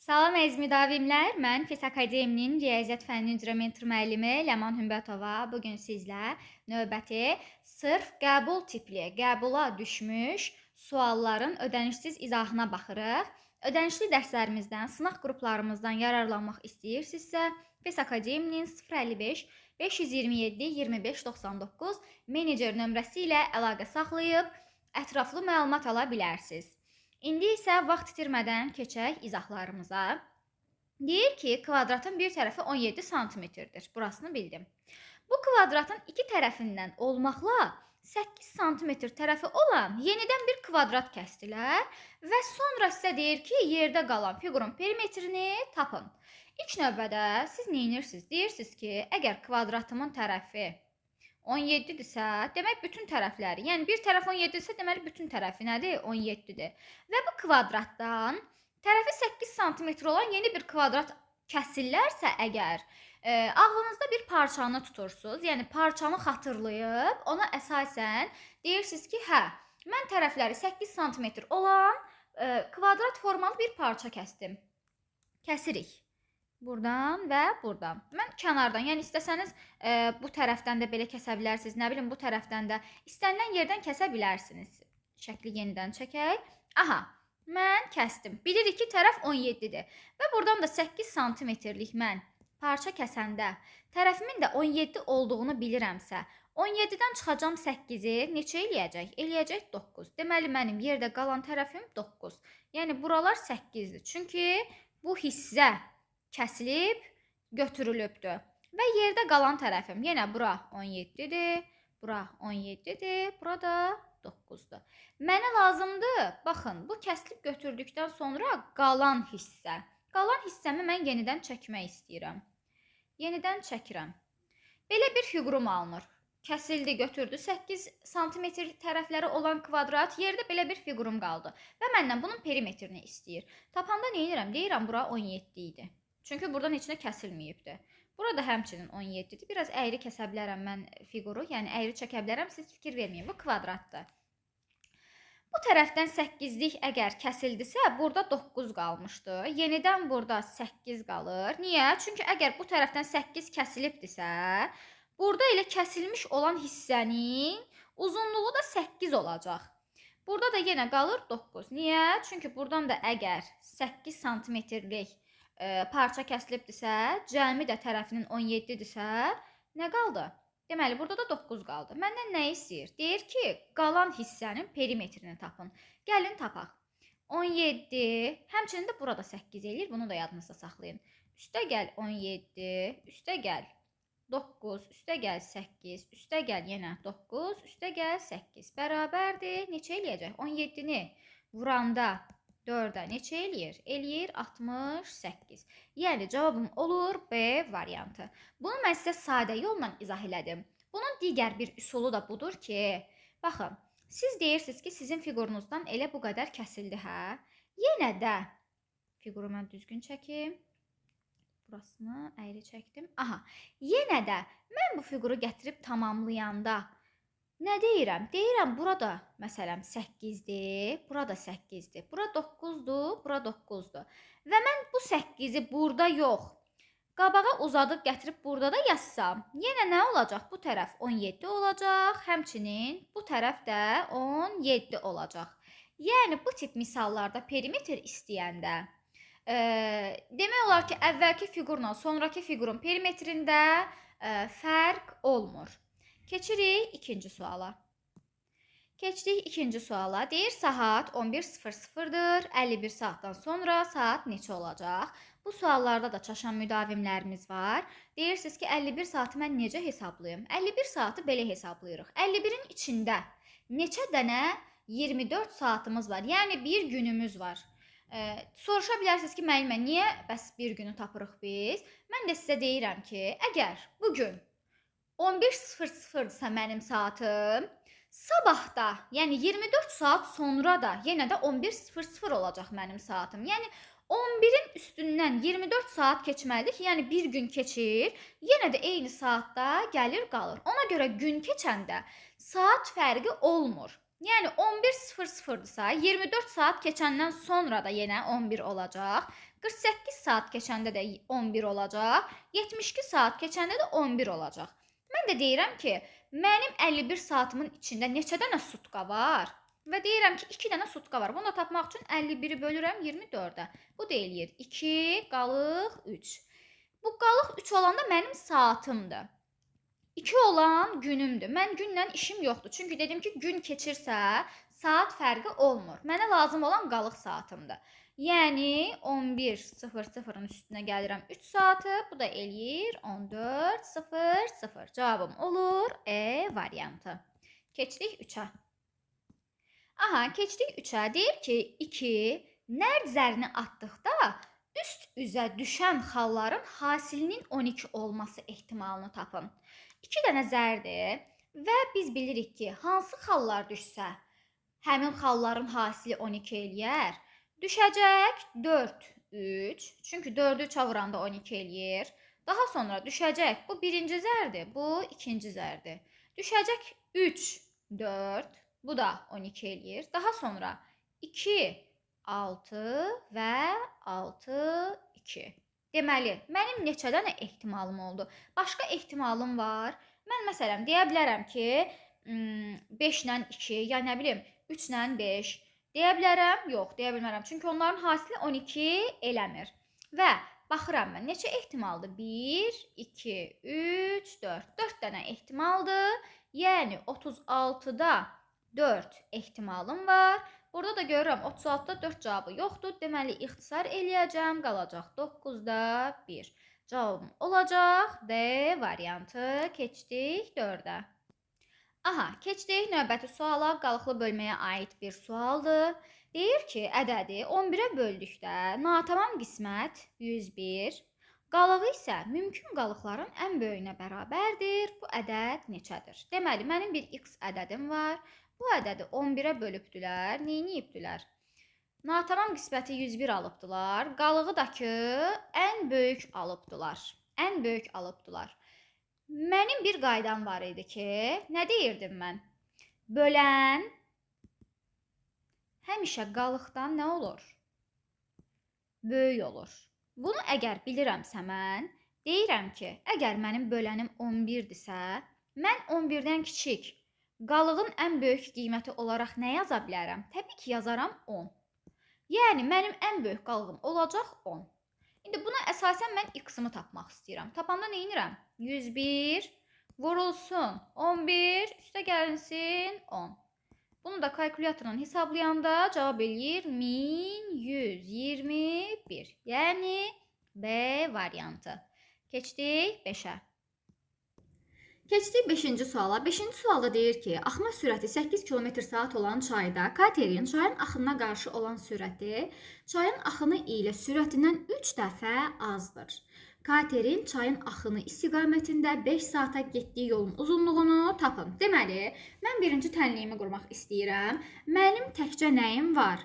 Salam əziz müdavimlər, mən FİS Akademinin Riyaziyyat fənni üzrə mentor müəllimi Ləman Hümbətova bugün sizlə növbəti sırf qəbul tipli, qəbula düşmüş sualların ödənişsiz izahına baxırıq. Ödənişli dərslərimizdən, sınaq qruplarımızdan yararlanmaq istəyirsinizsə, FİS Akademinin 055 527 2599 menecer nömrəsi ilə əlaqə saxlayıb ətraflı məlumat ala bilərsiniz. İndi isə vaxt itirmədən keçək izahlarımıza. Deyir ki, kvadratın bir tərəfi 17 santimetrdir. Burasını bildim. Bu kvadratın iki tərəfindən olmaqla 8 santimetr tərəfi olan yenidən bir kvadrat kəsdilər və sonra sizə deyir ki, yerdə qalan fiqurun perimetrini tapın. İlk növbədə siz nə edirsiniz? Deyirsiniz ki, əgər kvadratımın tərəfi 17-dirsə, demək bütün tərəfləri, yəni bir tərəf 17-dirsə, deməli bütün tərəfi nədir? 17-dir. Və bu kvadratdan tərəfi 8 sm olan yeni bir kvadrat kəsillərsə əgər, ağlınızda bir parçanı tutursunuz, yəni parçanı xatırlayıb, ona əsasən deyirsiniz ki, hə, mən tərəfləri 8 sm olan kvadrat formalı bir parça kəsdim. Kəsirik. Buradan və buradan. Mən kənardan, yəni istəsəniz bu tərəfdən də belə kəsə bilərsiniz. Nə bilim, bu tərəfdən də istənilən yerdən kəsə bilərsiniz. Şəkli yenidən çəkək. Aha, mən kəsdim. Bilirik ki, tərəf 17-dir. Və buradan da 8 santimetrlik mən parça kəsəndə tərəfimin də 17 olduğunu bilirəmsə, 17-dən çıxacam 8-i neçə eləyəcək? Eləyəcək 9. Deməli, mənim yerdə qalan tərəfim 9. Yəni, buralar 8-dir. Çünki bu hissə kəsilib, götürülübdür. Və yerdə qalan tərəfim, yenə bura 17-dir, bura 17-dir, bura da 9-dur. Mənə lazımdır, baxın, bu kəsilib götürdükdən sonra qalan hissə. Qalan hissəmi mən yenidən çəkmək istəyirəm. Yenidən çəkirəm. Belə bir fiqurum alınır. Kəsildi, götürdü, 8 sm tərəfləri olan kvadrat, yerdə belə bir fiqurum qaldı. Və məndən bunun perimetrini istəyir. Tapanda nə edirəm? Deyirəm, bura 17 idi. Çünki buradan heç nə kəsilməyibdir. Burada həmçinin 17-dir. Biraz əyri kəsə bilərəm mən fiquru, yəni əyri çəkə bilərəm, siz fikir verməyin. Bu kvadratdır. Bu tərəfdən 8-lik əgər kəsildisə, burada 9 qalmışdı. Yenidən burada 8 qalır. Niyə? Çünki əgər bu tərəfdən 8 kəsilibdirsə, burada elə kəsilmiş olan hissənin uzunluğu da 8 olacaq. Burada da yenə qalır 9. Niyə? Çünki buradan da əgər 8 santimetrlik parça kəsilibdirsə, cəmi də tərəfinin 17-dirsə, nə qaldı? Deməli, burada da 9 qaldı. Məndən nə istəyir? Deyir ki, qalan hissənin perimetrini tapın. Gəlin tapaq. 17, həmçinin də burada 8 eləyir. Bunu da yadınızda saxlayın. Üstə gəl 17, üstə gəl 9, üstə gəl 8, üstə gəl yenə 9, üstə gəl 8. Bərabərdir. Neçə eləyəcək? 17-ni vuranda 4-ə neçə eləyir? Eləyir 68. Yəni, cavabım olur B variantı. Bunu mən sizə sadə yolla izah elədim. Bunun digər bir üsulu da budur ki, baxın, siz deyirsiniz ki, sizin fiqurunuzdan elə bu qədər kəsildi, hə? Yenə də, fiquru mən düzgün çəkim. Burasını əyri çəkdim. Aha, yenə də mən bu fiquru gətirib tamamlayanda nə deyirəm? Deyirəm, burada məsələn 8-dir, burada 8-dir, bura 9-dur, bura 9-dur. Və mən bu 8-i burada yox, qabağa uzadıb gətirib burada da yazsam, yenə nə olacaq? Bu tərəf 17 olacaq, həmçinin bu tərəf də 17 olacaq. Yəni, bu tip misallarda perimetr istəyəndə, demək olar ki, əvvəlki fiqurla sonraki fiqurun perimetrində fərq olmur. Keçirik ikinci suala. Keçdik ikinci suala. Deyir, saat 11:00-dır. 51 saatdan sonra saat neçə olacaq? Bu suallarda da çaşan müdavimlərimiz var. Deyirsiniz ki, 51 saatı mən necə hesablayım? 51 saatı belə hesablayırıq. 51-in içində neçə dənə 24 saatımız var? Yəni, bir günümüz var. Soruşa bilərsiniz ki, müəllimə, niyə bəs bir günü tapırıq biz? Mən də sizə deyirəm ki, əgər bugün 11:00-dırsa mənim saatım, sabah da, yəni 24 saat sonra da yenə də 11:00 olacaq mənim saatım. Yəni 11-in üstündən 24 saat keçməlidir ki, yəni bir gün keçir, yenə də eyni saatda gəlir qalır. Ona görə gün keçəndə saat fərqi olmur. Yəni 11:00-dırsa, 24 saat keçəndən sonra da yenə 11 olacaq. 48 saat keçəndə də 11 olacaq. 72 saat keçəndə də 11 olacaq. Mən də deyirəm ki, mənim 51 saatımın içində neçə dənə sutka var? Və deyirəm ki, 2 dənə sutka var. Bunu da tapmaq üçün 51-i bölürəm 24-ə. Bu da eləyir 2, qalıq 3. Bu qalıq 3 olanda mənim saatımdır. 2 olan günümdür. Mən günlə işim yoxdur. Çünki dedim ki, gün keçirsə, saat fərqi olmur. Mənə lazım olan qalıq saatımdır. Yəni 11:00-ın üstünə gəlirəm 3 saatı. Bu da eləyir 14:00. Cavabım olur E variantı. Keçdik 3-ə. Aha, keçdik 3-ə. Deyir ki, 2 nərd zərini atdıqda üst üzə düşən xalların hasilinin 12 olması ehtimalını tapın. 2 dənə zərdir və biz bilirik ki, hansı xallar düşsə, həmin xalların hasili 12 eləyər. Düşəcək 4, 3. Çünki 4-ü 3-ə vuranda 12 eləyir. Daha sonra düşəcək, bu birinci zərdir, bu ikinci zərdir. Düşəcək 3, 4. Bu da 12 eləyir. Daha sonra 2, 6 və 6, 2. Deməli, mənim neçə dənə ehtimalım oldu? Başqa ehtimalım var. Mən məsələn deyə bilərəm ki, 5 ilə 2, ya nə bilim, 3 ilə 5. Deyə bilərəm? Yox, deyə bilmərəm. Çünki onların hasili 12 eləmir. Və baxıram mən, neçə ehtimaldır? 1, 2, 3, 4. 4 dənə ehtimaldır. Yəni 36-da 4 ehtimalım var. Burada da görürəm 36-da 4 cavabı yoxdur. Deməli, ixtisar eləyəcəm. Qalacaq 9-da 1. Cavabım olacaq D variantı. Keçdik 4-ə. Aha, keçdik növbəti suala. Qalıqlı bölməyə aid bir sualdır. Deyir ki, ədədi 11-ə böldükdə natamam qismət 101, qalığı isə mümkün qalıqların ən böyüyünə bərabərdir. Bu ədəd neçədir? Deməli, mənim bir x ədədim var. Bu ədədi 11-ə bölübdülər. Neyniyibdülər? Natamam qisməti 101 alıbdılar. Qalığı da ki, ən böyük alıbdılar. Ən böyük alıbdılar. Mənim bir qaydam var idi ki, nə deyirdim mən? Bölən həmişə qalıqdan nə olur? Böyük olur. Bunu əgər bilirəmsə mən, deyirəm ki, əgər mənim bölənim 11-dirsə, mən 11-dən kiçik qalığın ən böyük qiyməti olaraq nə yaza bilərəm? Təbii ki, yazaram 10. Yəni, mənim ən böyük qalığım olacaq 10. İndi buna əsasən mən x-ımı tapmaq istəyirəm. Tapanda nə edirəm? 101 vurulsun 11, üstə gəlinsin 10. Bunu da kalkulyatorla hesablayanda cavab eləyir 1121. Yəni B variantı. Keçdik 5-ə. Keçdik 5-ci suala. 5-ci sualda deyir ki, axma sürəti 8 km/saat olan çayda katerin çayın axınına qarşı olan sürəti çayın axını ilə sürətindən 3 dəfə azdır. Katerin çayın axını istiqamətində 5 saata getdiyi yolun uzunluğunu tapın. Deməli, mən birinci tənliyimi qurmaq istəyirəm. Mənim təkcə nəyim var?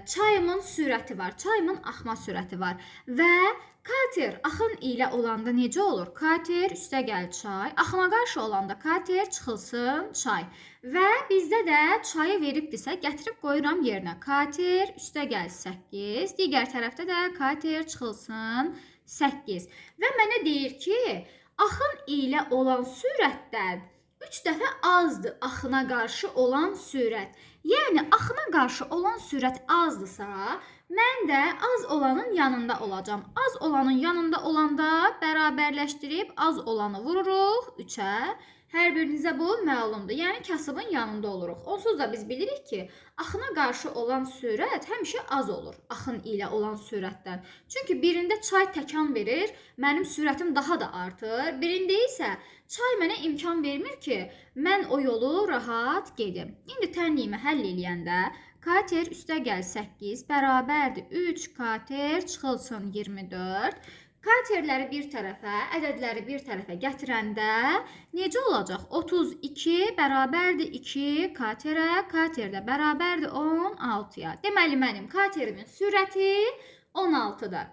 Çayımın sürəti var, çayımın axma sürəti var və kater axın ilə olanda necə olur? Kater üstə gəl çay, axına qarşı olanda kater çıxılsın çay və bizdə də çayı veribdirsə gətirib qoyuram yerinə. Kater üstə gəl 8, digər tərəfdə də kater çıxılsın 8 və mənə deyir ki, axın ilə olan sürətdən 3 dəfə azdır axına qarşı olan sürət. Yəni, axına qarşı olan sürət azdırsa, mən də az olanın yanında olacağım. Az olanın yanında olanda bərabərləşdirib az olanı vururuq 3-ə. Hər birinizə bu məlumdur. Yəni, kasıbın yanında oluruq. Onsuz da biz bilirik ki, axına qarşı olan sürət həmişə az olur axın ilə olan sürətdən. Çünki birində çay təkan verir, mənim sürətim daha da artır. Birində isə çay mənə imkan vermir ki, mən o yolu rahat gedim. İndi tənliyimi həll eləyəndə kater üstə gəl 8 bərabərdir 3 kater çıxılsın 24. Katerləri bir tərəfə, ədədləri bir tərəfə gətirəndə necə olacaq? 32 bərabərdir 2 katerə, kater də bərabərdir 16-ya. Deməli, mənim katerimin sürəti 16-dır.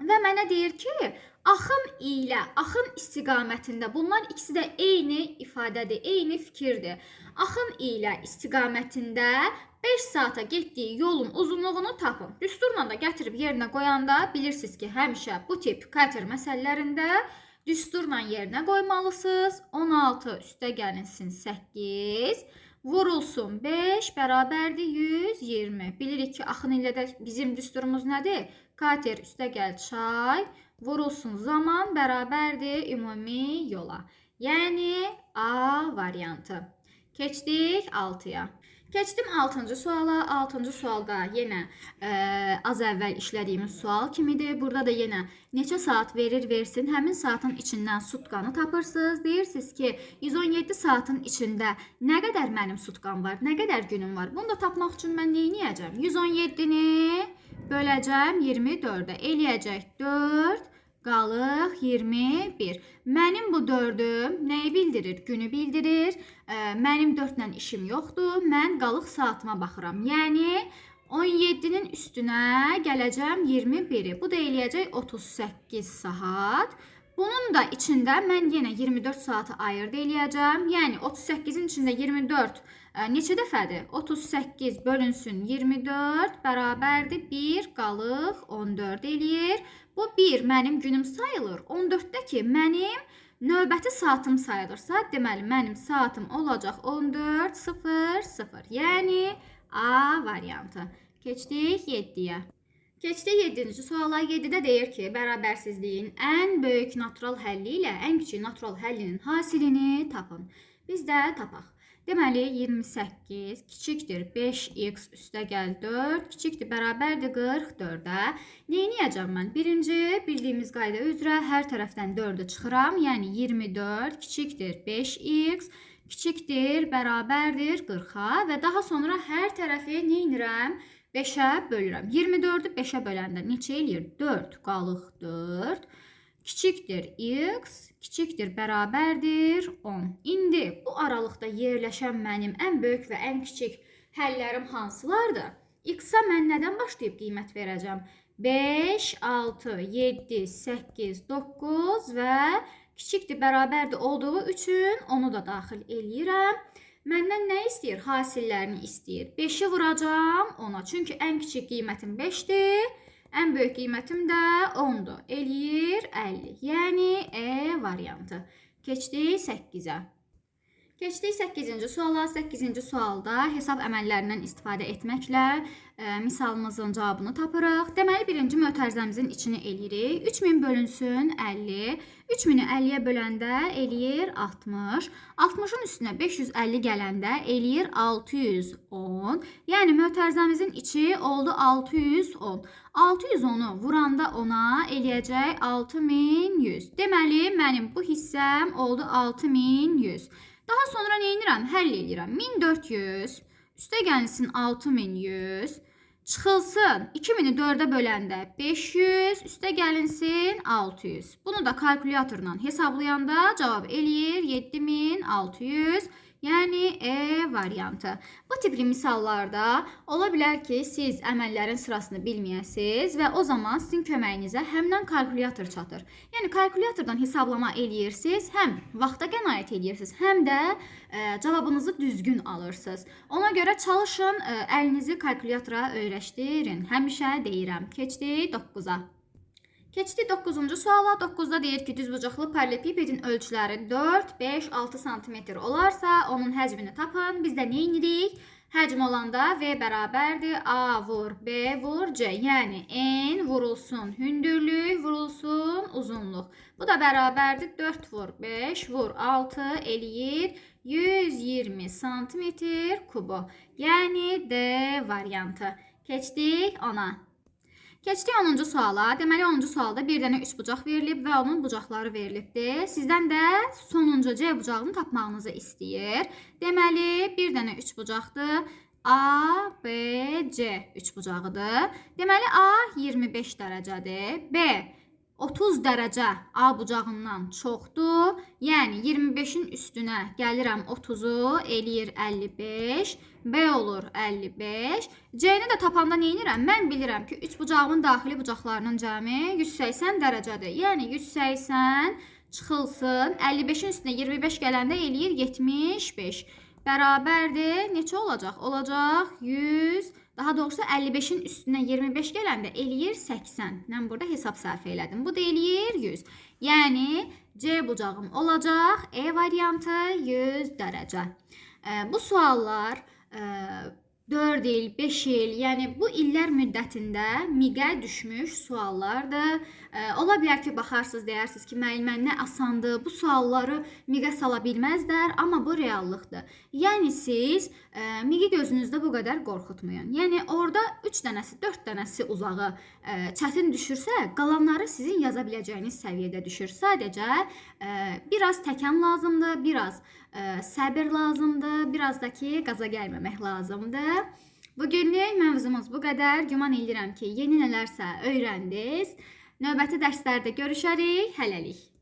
Və mənə deyir ki, Axın ilə axın istiqamətində bunlar ikisi də eyni ifadədir, eyni fikirdir. Axın ilə istiqamətində 5 saata getdiyi yolun uzunluğunu tapın. Düsturla da gətirib yerinə qoyanda bilirsiniz ki, həmişə bu tip kater məsələlərində düsturla yerinə qoymalısınız. 16 üstə gəlinsin 8 vurulsun 5 bərabərdir 120. Bilirik ki, axın ilə də bizim düsturumuz nədir? Kater üstə gəl çay vurulsun zaman bərabərdir ümumi yola. Yəni A variantı. Keçdik 6-ya. Keçdim 6-cı suala. 6-cı sualda yenə az əvvəl işlədiyimiz sual kimidir. Burada da yenə neçə saat verir versin, həmin saatın içindən sutkanı tapırsınız. Deyirsiniz ki, 117 saatın içində nə qədər mənim sutqam var, nə qədər günüm var. Bunu da tapmaq üçün mən nə edəcəm? 117-ni böləcəm 24-ə. Eləyəcək 4 qalıq 21. Mənim bu 4-üm nəyi bildirir? Günü bildirir. Mənim 4-lə işim yoxdur. Mən qalıq saatıma baxıram. Yəni 17-nin üstünə gələcəm 21-i. Bu da eləyəcək 38 saat. Bunun da içində mən yenə 24 saatı ayırd eləyəcəm. Yəni 38-in içində 24 neçə dəfədir? 38 bölünsün 24 bərabərdir 1 qalıq 14 eləyir. Bu 1 mənim günüm sayılır. 14-dəki mənim növbəti saatım sayılırsa, deməli mənim saatım olacaq 14:00. Yəni A variantı. Keçdik 7-yə. Keçdik 7-ci suala. 7-də deyir ki, bərabərsizliyin ən böyük natural həlli ilə ən kiçik natural həllinin hasilini tapın. Biz də tapaq. Deməli 28 kiçikdir 5x üstə gəl 4 kiçikdir bərabərdir 44-ə. Nə edəcəm mən? Birinci bildiyimiz qayda üzrə hər tərəfdən 4-ü çıxıram. Yəni 24 kiçikdir 5x kiçikdir bərabərdir 40-a və daha sonra hər tərəfi nə edirəm? 5-ə bölürəm. 24-ü 5-ə böləndə neçə eləyir? 4 qalıq 4 kiçikdir x kiçikdir bərabərdir 10. İndi bu aralıqda yerləşən mənim ən böyük və ən kiçik həllərim hansılardır? X-a mən nədən başlayıb qiymət verəcəm? 5, 6, 7, 8, 9 və kiçikdir bərabərdir olduğu üçün onu da daxil eləyirəm. Məndən nə istəyir? Hasillərini istəyir. 5-i vuracam 10-a. Çünki ən kiçik qiymətim 5-dir. Ən böyük qiymətim də 10-dur. Eləyir 50. Yəni E variantı. Keçdik 8-ə. Keçdik 8-ci suala. 8-ci sualda hesab əməllərindən istifadə etməklə misalımızın cavabını tapırıq. Deməli, birinci mötərizəmizin içini eləyirik. 3000 bölünsün 50. 3000-i 50-yə böləndə eləyir 60. 60-ın üstünə 550 gələndə eləyir 610. Yəni, mötərizəmizin içi oldu 610. 610-u vuranda ona eləyəcək 6100. Deməli, mənim bu hissəm oldu 6100. Daha sonra nə edirəm? Həll edirəm. 1400 üstə gəlsin 6100 çıxılsın 2000-i 4-ə böləndə 500 üstə gəlinsin 600. Bunu da kalkulyatorla hesablayanda cavab eləyir 7600. Yəni E variantı. Bu tipli misallarda ola bilər ki, siz əməllərin sırasını bilməyəsiniz və o zaman sizin köməyinizə həmdən kalkulyator çatır. Yəni kalkulyatordan hesablama eləyirsiniz, həm vaxta qənaət eləyirsiniz, həm də cavabınızı düzgün alırsınız. Ona görə çalışın, əlinizi kalkulyatora öyrəşdirin. Həmişə deyirəm. Keçdik 9-a. Keçdik 9-cu suala. 9-da deyir ki, düzbucaqlı paralelipipedin ölçüləri 4, 5, 6 cm olarsa, onun həcmini tapın. Biz də nə edirik? Həcm olanda V bərabərdir. A vur, B vur, C. Yəni, N vurulsun hündürlük, vurulsun uzunluq. Bu da bərabərdir. 4 vur, 5 vur, 6 eləyir 120 cm kubu. Yəni, D variantı. Keçdik 10-a. Keçdik 10-cu suala. Deməli 10-cu sualda bir dənə 3 bucaq verilib və onun bucaqları verilibdir. Sizdən də sonuncu C bucağını tapmağınızı istəyir. Deməli bir dənə 3 bucaqdır. A, B, C 3 bucağıdır. Deməli A 25 dərəcədir. B 30 dərəcə A bucağından çoxdur. Yəni 25-in üstünə gəlirəm 30-u, eləyir 55. B olur 55. C-ni də tapanda nə edirəm? Mən bilirəm ki, 3 bucağımın daxili bucaqlarının cəmi 180 dərəcədir. Yəni 180 çıxılsın. 55-in üstünə 25 gələndə eləyir 75. Bərabərdir. Neçə olacaq? Olacaq 100. Daha doğrusu 55-in üstünə 25 gələndə eləyir 80. Mən burada hesab sərf elədim. Bu da eləyir 100. Yəni C bucağım olacaq. E variantı 100 dərəcə. Bu suallar 4 il, 5 il, yəni bu illər müddətində miqə düşmüş suallardır. Ola bilər ki, baxarsınız, deyirsiniz ki, müəllimə nə asandır, bu sualları miqə sala bilməzlər, amma bu reallıqdır. Yəni siz miqi gözünüzdə bu qədər qorxutmayın. Yəni orada 3 dənəsi, 4 dənəsi uzağı çətin düşürsə, qalanları sizin yaza biləcəyiniz səviyyədə düşür. Sadəcə biraz təkan lazımdır, biraz səbir lazımdır, biraz da ki, qaza gəlməmək lazımdır. Bugünlük mövzumuz bu qədər. Güman edirəm ki, yeni nələrsə öyrəndiniz. Növbəti dərslərdə görüşərik. Hələlik.